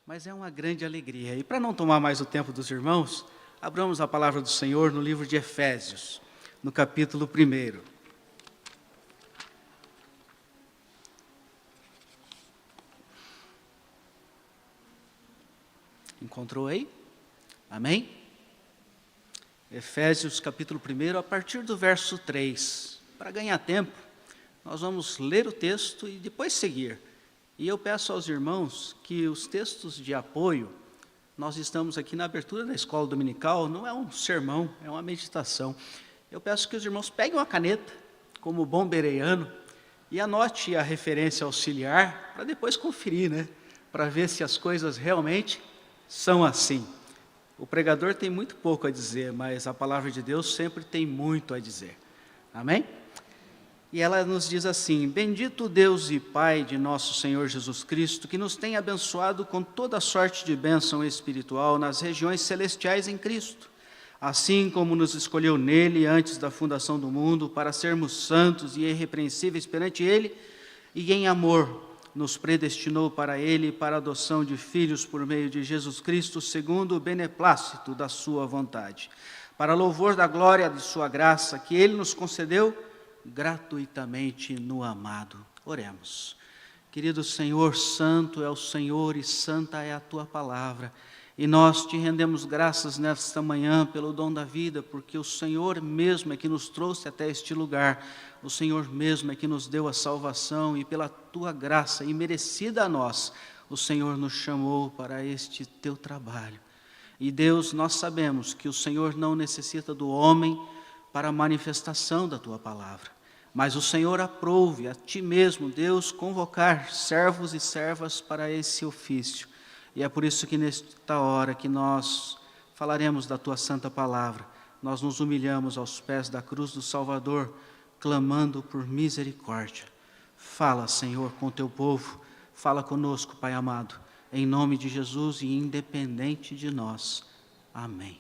mas é uma grande alegria. E para não tomar mais o tempo dos irmãos, abramos a palavra do Senhor no livro de Efésios, no capítulo 1. Encontrou aí? Amém? Efésios capítulo 1, a partir do verso 3. Para ganhar tempo, nós vamos ler o texto e depois seguir. E eu peço aos irmãos que os textos de apoio, nós estamos aqui na abertura da escola dominical, não é um sermão, é uma meditação. Eu peço que os irmãos peguem uma caneta, como bom bereano, e anote a referência auxiliar, para depois conferir, né? Para ver se as coisas realmente são assim. O pregador tem muito pouco a dizer, mas a palavra de Deus sempre tem muito a dizer. Amém? E ela nos diz assim: bendito Deus e Pai de nosso Senhor Jesus Cristo, que nos tem abençoado com toda sorte de bênção espiritual nas regiões celestiais em Cristo, assim como nos escolheu nele antes da fundação do mundo, para sermos santos e irrepreensíveis perante ele, e em amor nos predestinou para ele, para a adoção de filhos por meio de Jesus Cristo, segundo o beneplácito da sua vontade, para louvor da glória de sua graça, que ele nos concedeu gratuitamente no amado. Oremos. Querido Senhor, santo é o Senhor e santa é a tua palavra, e nós te rendemos graças nesta manhã pelo dom da vida, porque o Senhor mesmo é que nos trouxe até este lugar, o Senhor mesmo é que nos deu a salvação, e pela tua graça imerecida a nós, o Senhor nos chamou para este teu trabalho. E Deus, nós sabemos que o Senhor não necessita do homem para a manifestação da tua palavra, mas o Senhor aprouve a ti mesmo, Deus, convocar servos e servas para esse ofício. E é por isso que nesta hora que nós falaremos da tua santa palavra, nós nos humilhamos aos pés da cruz do Salvador, clamando por misericórdia. Fala, Senhor, com o teu povo, fala conosco, Pai amado, em nome de Jesus e independente de nós. Amém.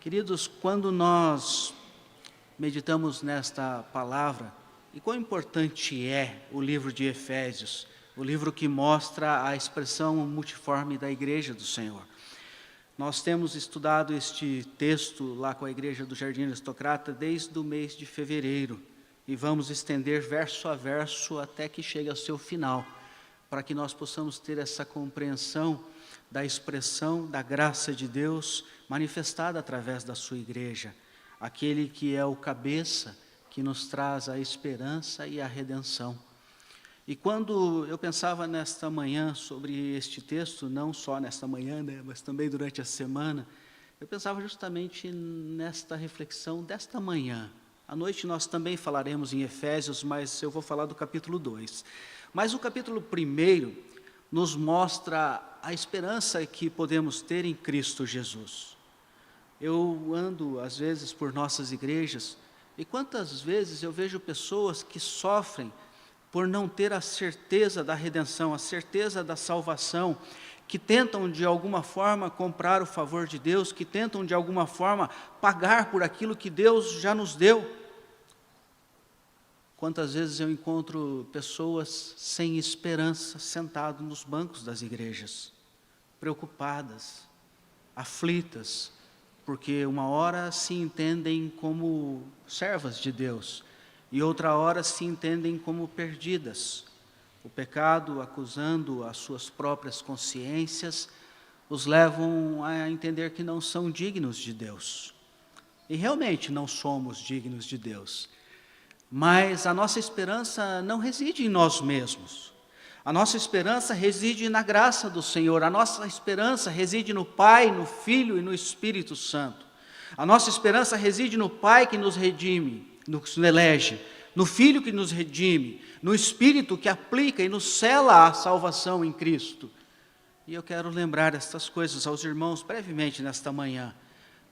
Queridos, quando nós meditamos nesta palavra, e quão importante é o livro de Efésios, o livro que mostra a expressão multiforme da igreja do Senhor. Nós temos estudado este texto lá com a igreja do Jardim Aristocrata desde o mês de fevereiro, e vamos estender verso a verso até que chegue ao seu final, para que nós possamos ter essa compreensão da expressão da graça de Deus manifestada através da sua igreja, aquele que é o cabeça, que nos traz a esperança e a redenção. E quando eu pensava nesta manhã sobre este texto, não só nesta manhã, né, mas também durante a semana, eu pensava justamente nesta reflexão desta manhã. À noite nós também falaremos em Efésios, mas eu vou falar do capítulo 2. Mas o capítulo 1 nos mostra a esperança que podemos ter em Cristo Jesus. Eu ando, às vezes, por nossas igrejas, e quantas vezes eu vejo pessoas que sofrem por não ter a certeza da redenção, a certeza da salvação, que tentam de alguma forma comprar o favor de Deus, que tentam de alguma forma pagar por aquilo que Deus já nos deu. Quantas vezes eu encontro pessoas sem esperança, sentadas nos bancos das igrejas, preocupadas, aflitas, porque uma hora se entendem como servas de Deus, e outra hora se entendem como perdidas. O pecado, acusando as suas próprias consciências, os levam a entender que não são dignos de Deus. E realmente não somos dignos de Deus. Mas a nossa esperança não reside em nós mesmos. A nossa esperança reside na graça do Senhor. A nossa esperança reside no Pai, no Filho e no Espírito Santo. A nossa esperança reside no Pai que nos redime, nos elege, no Filho que nos redime, no Espírito que aplica e nos sela a salvação em Cristo. E eu quero lembrar estas coisas aos irmãos brevemente nesta manhã,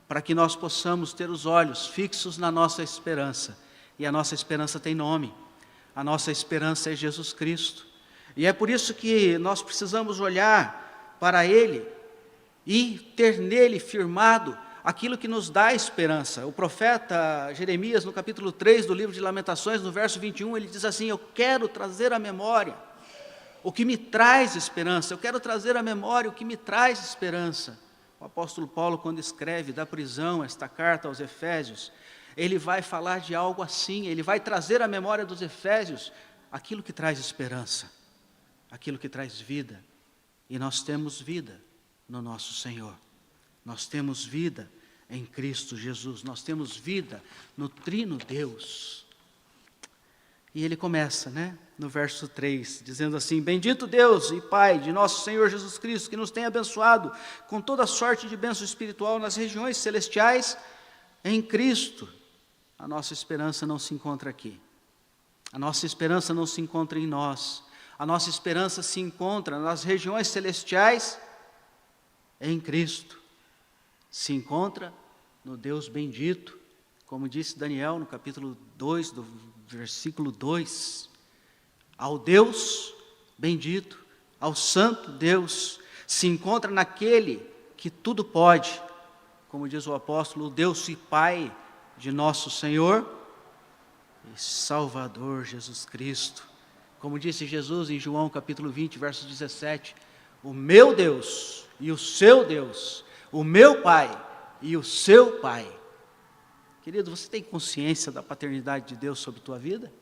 para que nós possamos ter os olhos fixos na nossa esperança. E a nossa esperança tem nome. A nossa esperança é Jesus Cristo. E é por isso que nós precisamos olhar para Ele e ter nele firmado aquilo que nos dá esperança. O profeta Jeremias, no capítulo 3 do livro de Lamentações, no verso 21, ele diz assim: eu quero trazer à memória o que me traz esperança. Eu quero trazer à memória o que me traz esperança. O apóstolo Paulo, quando escreve da prisão esta carta aos Efésios, ele vai falar de algo assim, ele vai trazer à memória dos Efésios aquilo que traz esperança, aquilo que traz vida. E nós temos vida no nosso Senhor. Nós temos vida em Cristo Jesus. Nós temos vida no Trino Deus. E ele começa, no verso 3, dizendo assim: bendito Deus e Pai de nosso Senhor Jesus Cristo, que nos tem abençoado com toda sorte de bênção espiritual nas regiões celestiais em Cristo. A nossa esperança não se encontra aqui. A nossa esperança não se encontra em nós. A nossa esperança se encontra nas regiões celestiais em Cristo. Se encontra no Deus bendito, como disse Daniel no capítulo 2, do versículo 2. Ao Deus bendito, ao Santo Deus, se encontra naquele que tudo pode, como diz o apóstolo, o Deus e Pai de nosso Senhor e Salvador Jesus Cristo. Como disse Jesus em João capítulo 20, verso 17, o meu Deus e o seu Deus, o meu Pai e o seu Pai. Querido, você tem consciência da paternidade de Deus sobre a tua vida?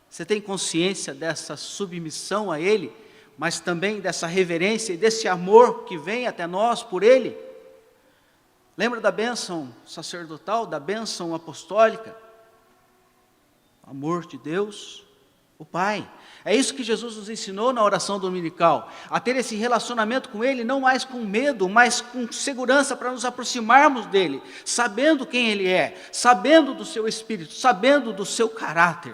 Você tem consciência dessa submissão a Ele, mas também dessa reverência e desse amor que vem até nós por Ele? Lembra da bênção sacerdotal, da bênção apostólica? O amor de Deus, o Pai. É isso que Jesus nos ensinou na oração dominical, a ter esse relacionamento com Ele, não mais com medo, mas com segurança para nos aproximarmos dEle, sabendo quem Ele é, sabendo do seu Espírito, sabendo do seu caráter.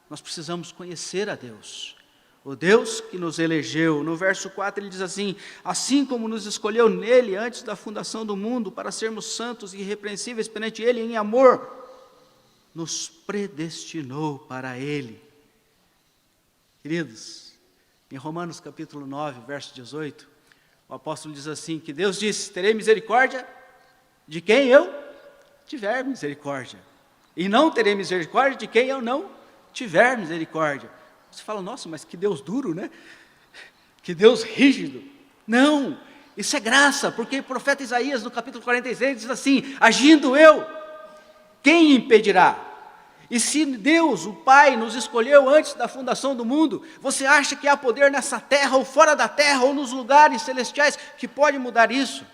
Nós precisamos conhecer a Deus, o Deus que nos elegeu. No verso 4 ele diz assim: assim como nos escolheu nele antes da fundação do mundo, para sermos santos e irrepreensíveis perante Ele em amor, nos predestinou para Ele. Queridos, em Romanos capítulo 9, verso 18, o apóstolo diz assim, que Deus disse: terei misericórdia de quem eu tiver misericórdia, e não terei misericórdia de quem eu não tiver misericórdia. Você fala: nossa, mas que Deus duro, que Deus rígido. Não, isso é graça, porque o profeta Isaías no capítulo 46 diz assim: agindo eu, quem impedirá? E se Deus, o Pai, nos escolheu antes da fundação do mundo, você acha que há poder nessa terra, ou fora da terra, ou nos lugares celestiais, que pode mudar isso?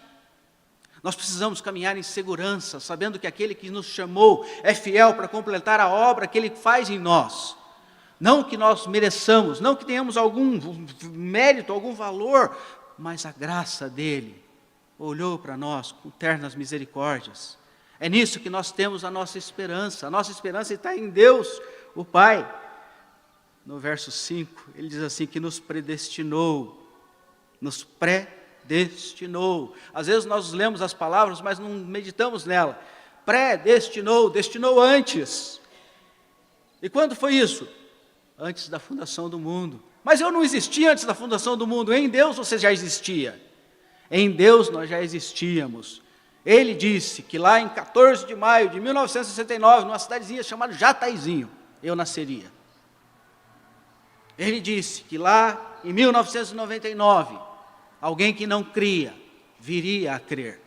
Nós precisamos caminhar em segurança, sabendo que aquele que nos chamou é fiel para completar a obra que Ele faz em nós. Não que nós mereçamos, não que tenhamos algum mérito, algum valor, mas a graça dEle olhou para nós com ternas misericórdias. É nisso que nós temos a nossa esperança está em Deus, o Pai. No verso 5, ele diz assim, que nos predestinou. Às vezes nós lemos as palavras, mas não meditamos nela. Predestinou, destinou antes. E quando foi isso? Antes da fundação do mundo. Mas eu não existia antes da fundação do mundo. Em Deus você já existia. Em Deus nós já existíamos. Ele disse que lá em 14 de maio de 1969, numa cidadezinha chamada Jataizinho, eu nasceria. Ele disse que lá em 1999, alguém que não cria, viria a crer.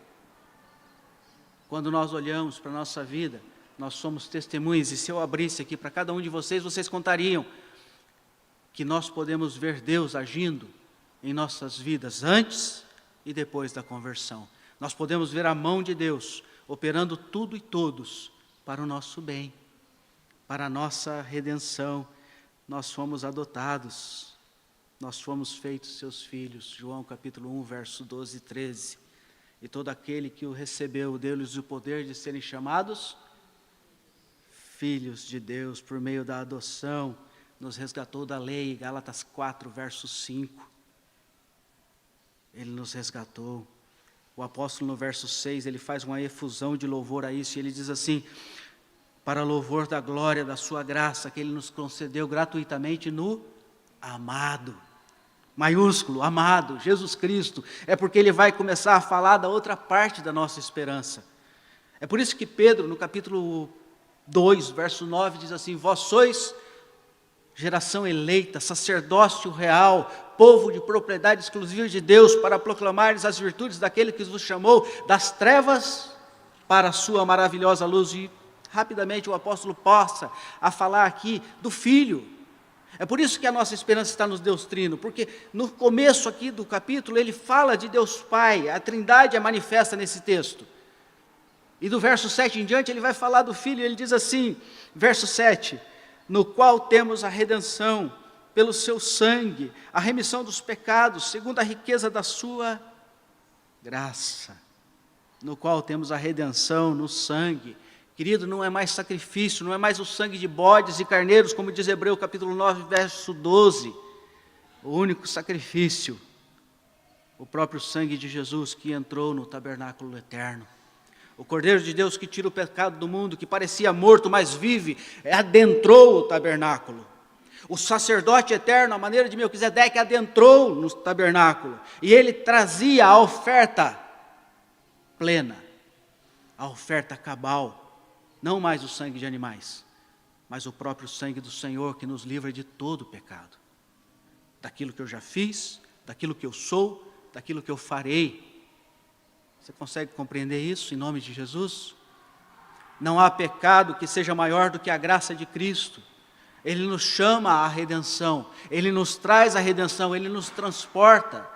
Quando nós olhamos para a nossa vida, nós somos testemunhas, e se eu abrisse aqui para cada um de vocês, vocês contariam que nós podemos ver Deus agindo em nossas vidas antes e depois da conversão. Nós podemos ver a mão de Deus operando tudo e todos para o nosso bem, para a nossa redenção. Nós fomos adotados, nós fomos feitos seus filhos. João capítulo 1, verso 12 e 13. E todo aquele que o recebeu, deu-lhes o poder de serem chamados filhos de Deus, por meio da adoção, nos resgatou da lei. Gálatas 4, verso 5. Ele nos resgatou. O apóstolo no verso 6, ele faz uma efusão de louvor a isso, e ele diz assim: para louvor da glória da sua graça, que Ele nos concedeu gratuitamente no amado, maiúsculo, amado, Jesus Cristo. É porque Ele vai começar a falar da outra parte da nossa esperança. É por isso que Pedro, no capítulo 2, verso 9, diz assim: vós sois geração eleita, sacerdócio real, povo de propriedade exclusiva de Deus, para proclamares as virtudes daquele que vos chamou das trevas para a sua maravilhosa luz. E rapidamente o apóstolo passa a falar aqui do Filho. É por isso que a nossa esperança está no Deus Trino, porque no começo aqui do capítulo ele fala de Deus Pai, a Trindade é manifesta nesse texto. E do verso 7 em diante ele vai falar do Filho, ele diz assim, verso 7, no qual temos a redenção pelo seu sangue, a remissão dos pecados, segundo a riqueza da sua graça, no qual temos a redenção no sangue. Querido, não é mais sacrifício, não é mais o sangue de bodes e carneiros, como diz Hebreus capítulo 9, verso 12. O único sacrifício, o próprio sangue de Jesus que entrou no tabernáculo eterno. O Cordeiro de Deus que tira o pecado do mundo, que parecia morto, mas vive, adentrou o tabernáculo. O sacerdote eterno, a maneira de Melquisedeque, adentrou no tabernáculo. E ele trazia a oferta plena, a oferta cabal. Não mais o sangue de animais, mas o próprio sangue do Senhor que nos livra de todo o pecado. Daquilo que eu já fiz, daquilo que eu sou, daquilo que eu farei. Você consegue compreender isso em nome de Jesus? Não há pecado que seja maior do que a graça de Cristo. Ele nos chama à redenção, Ele nos traz a redenção, Ele nos transporta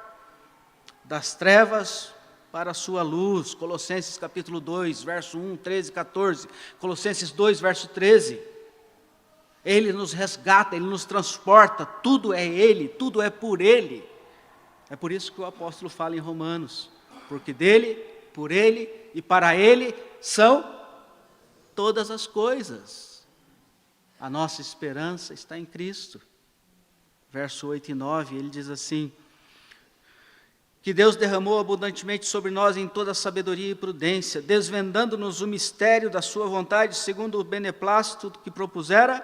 das trevas para a sua luz. Colossenses capítulo 2, verso 1, 13 e 14. Colossenses 2, verso 13. Ele nos resgata, Ele nos transporta, tudo é Ele, tudo é por Ele. É por isso que o apóstolo fala em Romanos, porque dele, por Ele e para Ele são todas as coisas. A nossa esperança está em Cristo. Verso 8 e 9, ele diz assim, que Deus derramou abundantemente sobre nós em toda sabedoria e prudência, desvendando-nos o mistério da sua vontade, segundo o beneplácito que propusera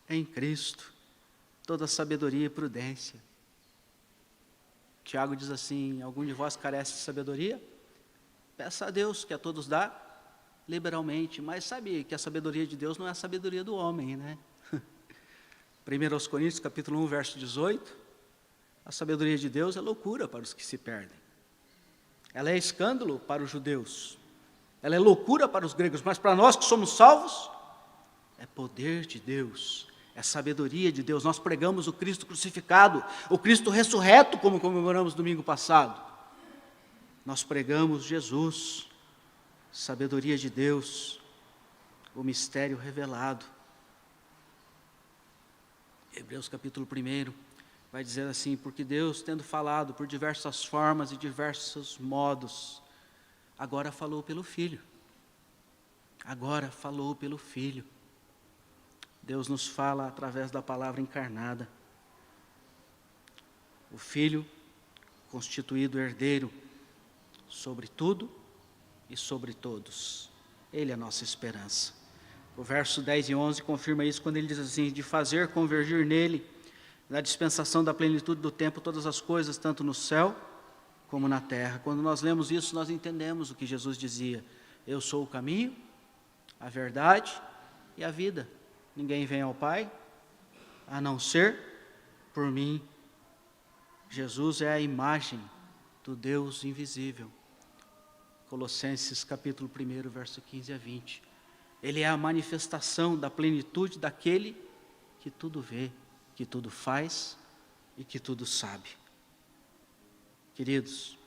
em Cristo. Toda sabedoria e prudência. Tiago diz assim, algum de vós carece de sabedoria? Peça a Deus, que a todos dá liberalmente. Mas sabe que a sabedoria de Deus não é a sabedoria do homem, né? 1 Coríntios capítulo 1, verso 18. A sabedoria de Deus é loucura para os que se perdem. Ela é escândalo para os judeus. Ela é loucura para os gregos, mas para nós que somos salvos, é poder de Deus, é sabedoria de Deus. Nós pregamos o Cristo crucificado, o Cristo ressurreto, como comemoramos domingo passado. Nós pregamos Jesus, sabedoria de Deus, o mistério revelado. Hebreus capítulo 1 vai dizer assim, porque Deus, tendo falado por diversas formas e diversos modos, agora falou pelo Filho. Agora falou pelo Filho. Deus nos fala através da palavra encarnada. O Filho, constituído herdeiro sobre tudo e sobre todos. Ele é a nossa esperança. O verso 10 e 11 confirma isso quando ele diz assim, de fazer convergir nele, na dispensação da plenitude do tempo, todas as coisas, tanto no céu como na terra. Quando nós lemos isso, nós entendemos o que Jesus dizia. Eu sou o caminho, a verdade e a vida. Ninguém vem ao Pai, a não ser por mim. Jesus é a imagem do Deus invisível. Colossenses capítulo 1, verso 15 a 20. Ele é a manifestação da plenitude daquele que tudo vê, que tudo faz e que tudo sabe. Queridos,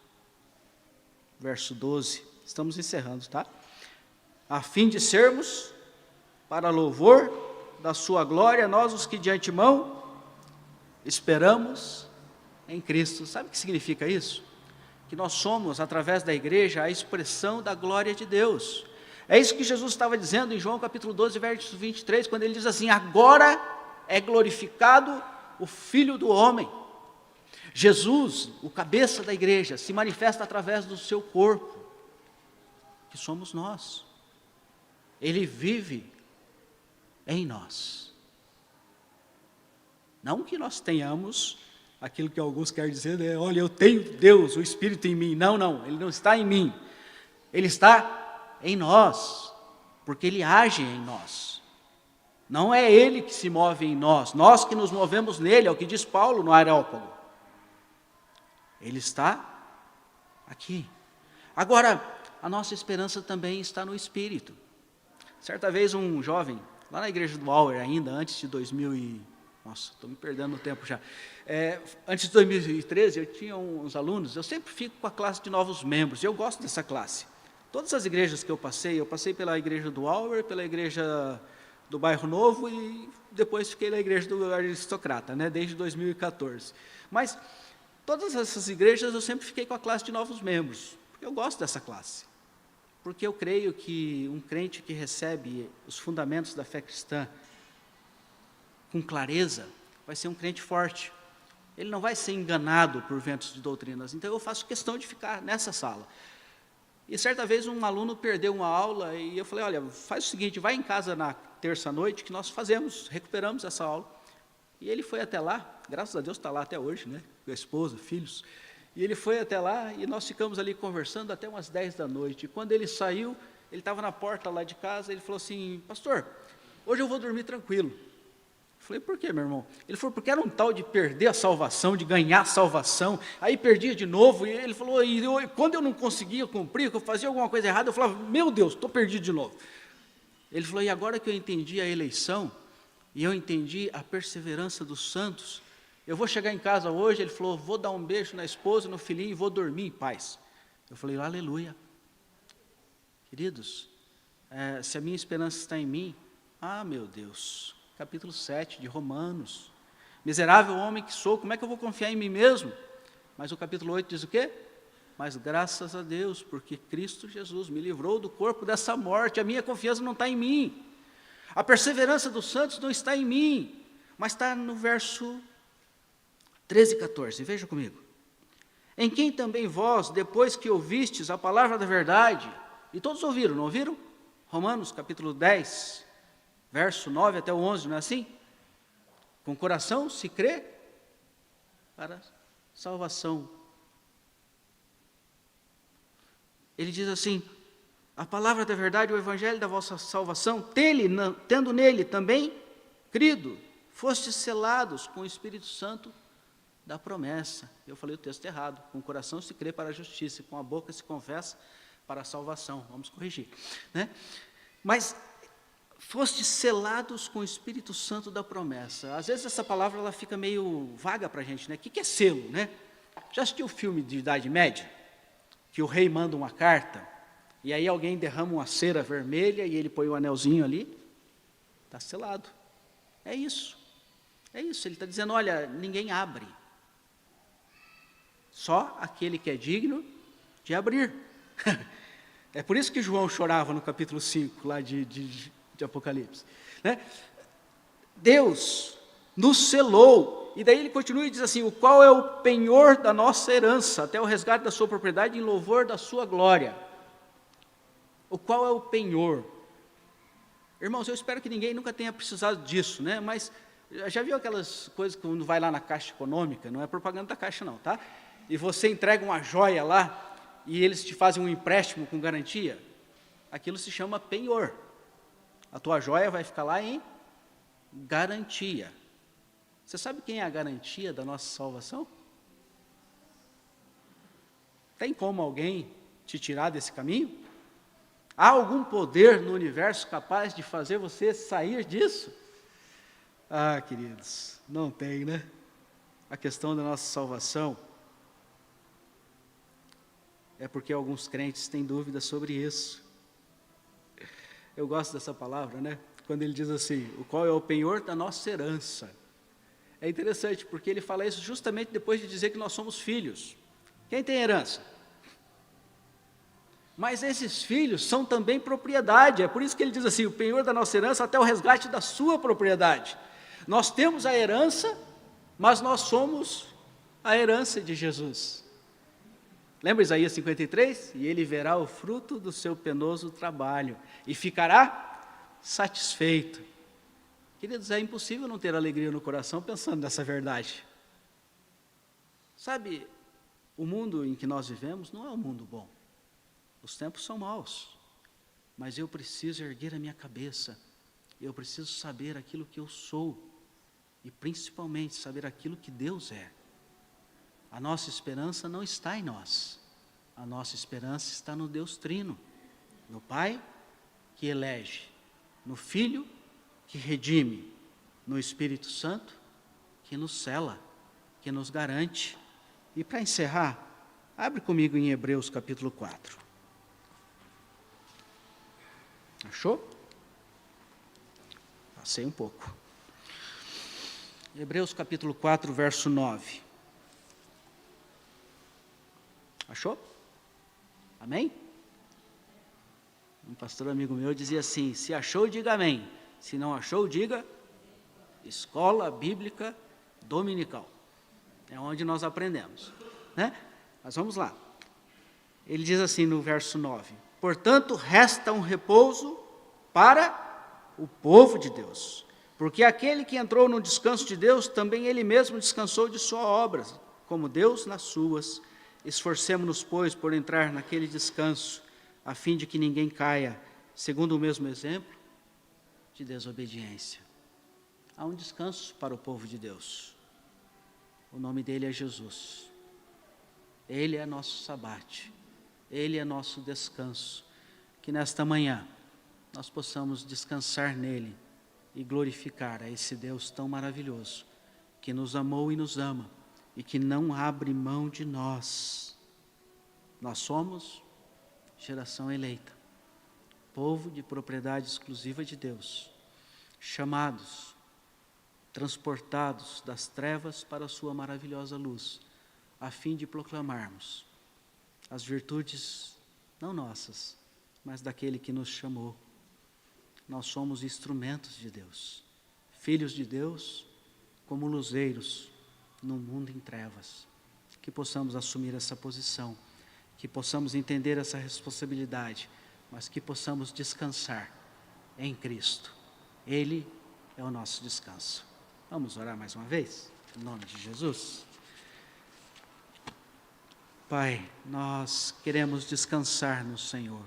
verso 12, estamos encerrando, tá? A fim de sermos, para louvor da sua glória, nós os que de antemão esperamos em Cristo. Sabe o que significa isso? Que nós somos, através da igreja, a expressão da glória de Deus. É isso que Jesus estava dizendo em João capítulo 12, verso 23, quando ele diz assim, agora é glorificado o Filho do Homem. Jesus, o cabeça da igreja, se manifesta através do seu corpo, que somos nós. Ele vive em nós. Não que nós tenhamos aquilo que alguns querem dizer, né? Olha, eu tenho Deus, o Espírito em mim. Não, não, Ele não está em mim. Ele está em nós, porque Ele age em nós. Não é Ele que se move em nós que nos movemos nele, é o que diz Paulo no Areópago. Ele está aqui. Agora, a nossa esperança também está no Espírito. Certa vez um jovem, lá na igreja do Auer ainda, antes de 2000 e... Nossa, estou me perdendo no tempo já. Antes de 2013, eu tinha uns alunos, eu sempre fico com a classe de novos membros, e eu gosto dessa classe. Todas as igrejas que eu passei pela igreja do Auer, pela igreja do Bairro Novo, e depois fiquei na igreja do Aristocrata, né, desde 2014. Mas todas essas igrejas eu sempre fiquei com a classe de novos membros, porque eu gosto dessa classe. Porque eu creio que um crente que recebe os fundamentos da fé cristã com clareza, vai ser um crente forte. Ele não vai ser enganado por ventos de doutrinas. Então, eu faço questão de ficar nessa sala. E certa vez um aluno perdeu uma aula e eu falei, olha, faz o seguinte, vai em casa na terça-noite que nós recuperamos essa aula. E ele foi até lá, graças a Deus está lá até hoje, né, com a esposa, filhos. E ele foi até lá e nós ficamos ali conversando até umas 10 da noite. E quando ele saiu, ele estava na porta lá de casa, ele falou assim, pastor, hoje eu vou dormir tranquilo. Eu falei, por quê, meu irmão? Ele falou, porque era um tal de perder a salvação, de ganhar a salvação, aí perdia de novo, e ele falou, quando eu não conseguia cumprir, que eu fazia alguma coisa errada, eu falava, meu Deus, estou perdido de novo. Ele falou, e agora que eu entendi a eleição, e eu entendi a perseverança dos santos, eu vou chegar em casa hoje, ele falou, vou dar um beijo na esposa, no filhinho, e vou dormir em paz. Eu falei, aleluia. Queridos, se a minha esperança está em mim, meu Deus, capítulo 7 de Romanos, miserável homem que sou, como é que eu vou confiar em mim mesmo? Mas o capítulo 8 diz o quê? Mas graças a Deus, porque Cristo Jesus me livrou do corpo dessa morte, a minha confiança não está em mim, a perseverança dos santos não está em mim, mas está no verso 13 e 14, veja comigo. Em quem também vós, depois que ouvistes a palavra da verdade, e todos ouviram, não ouviram? Romanos capítulo 10, verso 9 até o 11, não é assim? Com o coração se crê para salvação. Ele diz assim, a palavra da verdade, o evangelho da vossa salvação, tendo nele também crido, fostes selados com o Espírito Santo da promessa. Eu falei o texto errado, com o coração se crê para a justiça, com a boca se confessa para a salvação. Vamos corrigir, né? Mas fostes selados com o Espírito Santo da promessa. Às vezes essa palavra ela fica meio vaga para a gente, né? O que é selo, né? Já assistiu o filme de Idade Média? Que o rei manda uma carta, e aí alguém derrama uma cera vermelha, e ele põe um anelzinho ali, está selado. É isso, ele está dizendo, olha, ninguém abre, só aquele que é digno de abrir. É por isso que João chorava no capítulo 5, lá de Apocalipse, né? Deus nos selou, e daí ele continua e diz assim, o qual é o penhor da nossa herança, até o resgate da sua propriedade em louvor da sua glória. O qual é o penhor? Irmãos, eu espero que ninguém nunca tenha precisado disso, né? Mas já viu aquelas coisas que quando vai lá na Caixa Econômica, não é propaganda da Caixa não, tá? E você entrega uma joia lá, e eles te fazem um empréstimo com garantia? Aquilo se chama penhor. A tua joia vai ficar lá em garantia. Você sabe quem é a garantia da nossa salvação? Tem como alguém te tirar desse caminho? Há algum poder no universo capaz de fazer você sair disso? Queridos, não tem, né? A questão da nossa salvação é porque alguns crentes têm dúvidas sobre isso. Eu gosto dessa palavra, né? Quando ele diz assim, o qual é o penhor da nossa herança. É interessante, porque ele fala isso justamente depois de dizer que nós somos filhos. Quem tem herança? Mas esses filhos são também propriedade, é por isso que ele diz assim, o penhor da nossa herança até o resgate da sua propriedade. Nós temos a herança, mas nós somos a herança de Jesus. Lembra Isaías 53? E ele verá o fruto do seu penoso trabalho e ficará satisfeito. Queridos, é impossível não ter alegria no coração pensando nessa verdade. Sabe, o mundo em que nós vivemos não é um mundo bom. Os tempos são maus, mas eu preciso erguer a minha cabeça eu preciso saber aquilo que eu sou e principalmente saber aquilo que Deus é. A nossa esperança não está em nós. A nossa esperança está no Deus Trino, no Pai que elege, no Filho que redime, no Espírito Santo que nos cela, que nos garante. E para encerrar, abre comigo em Hebreus capítulo 4. Achou? Passei um pouco. Hebreus capítulo 4, verso 9. Achou? Amém? Um pastor amigo meu dizia assim: se achou, diga amém. Se não achou, diga escola bíblica dominical. É onde nós aprendemos, né? Mas vamos lá. Ele diz assim no verso 9: portanto, resta um repouso para o povo de Deus, porque aquele que entrou no descanso de Deus, também ele mesmo descansou de sua obra, como Deus nas suas. Esforcemo-nos, pois, por entrar naquele descanso, a fim de que ninguém caia, segundo o mesmo exemplo de desobediência. Há um descanso para o povo de Deus. O nome dele é Jesus. Ele é nosso sabate. Ele é nosso descanso. Que nesta manhã nós possamos descansar nele e glorificar a esse Deus tão maravilhoso, que nos amou e nos ama, e que não abre mão de nós. Nós somos geração eleita, povo de propriedade exclusiva de Deus, chamados, transportados das trevas para a sua maravilhosa luz, a fim de proclamarmos as virtudes, não nossas, mas daquele que nos chamou. Nós somos instrumentos de Deus, filhos de Deus, como luzeiros no mundo em trevas. Que possamos assumir essa posição, que possamos entender essa responsabilidade, mas que possamos descansar em Cristo. Ele é o nosso descanso. Vamos orar mais uma vez, em nome de Jesus. Pai, nós queremos descansar no Senhor.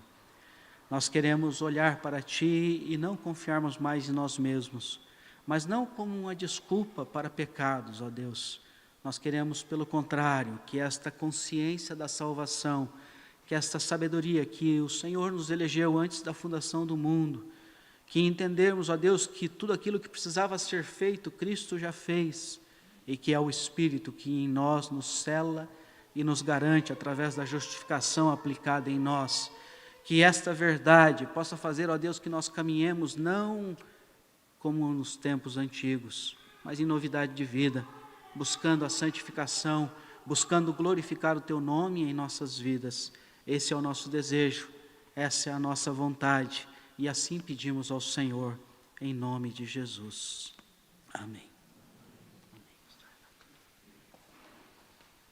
Nós queremos olhar para Ti e não confiarmos mais em nós mesmos, mas não como uma desculpa para pecados, ó Deus. Nós queremos, pelo contrário, que esta consciência da salvação, que esta sabedoria que o Senhor nos elegeu antes da fundação do mundo, que entendermos, ó Deus, que tudo aquilo que precisava ser feito, Cristo já fez, e que é o Espírito que em nós nos cela e nos garante através da justificação aplicada em nós. Que esta verdade possa fazer, ó Deus, que nós caminhemos não como nos tempos antigos, mas em novidade de vida, buscando a santificação, buscando glorificar o Teu nome em nossas vidas. Esse é o nosso desejo, essa é a nossa vontade, e assim pedimos ao Senhor, em nome de Jesus. Amém.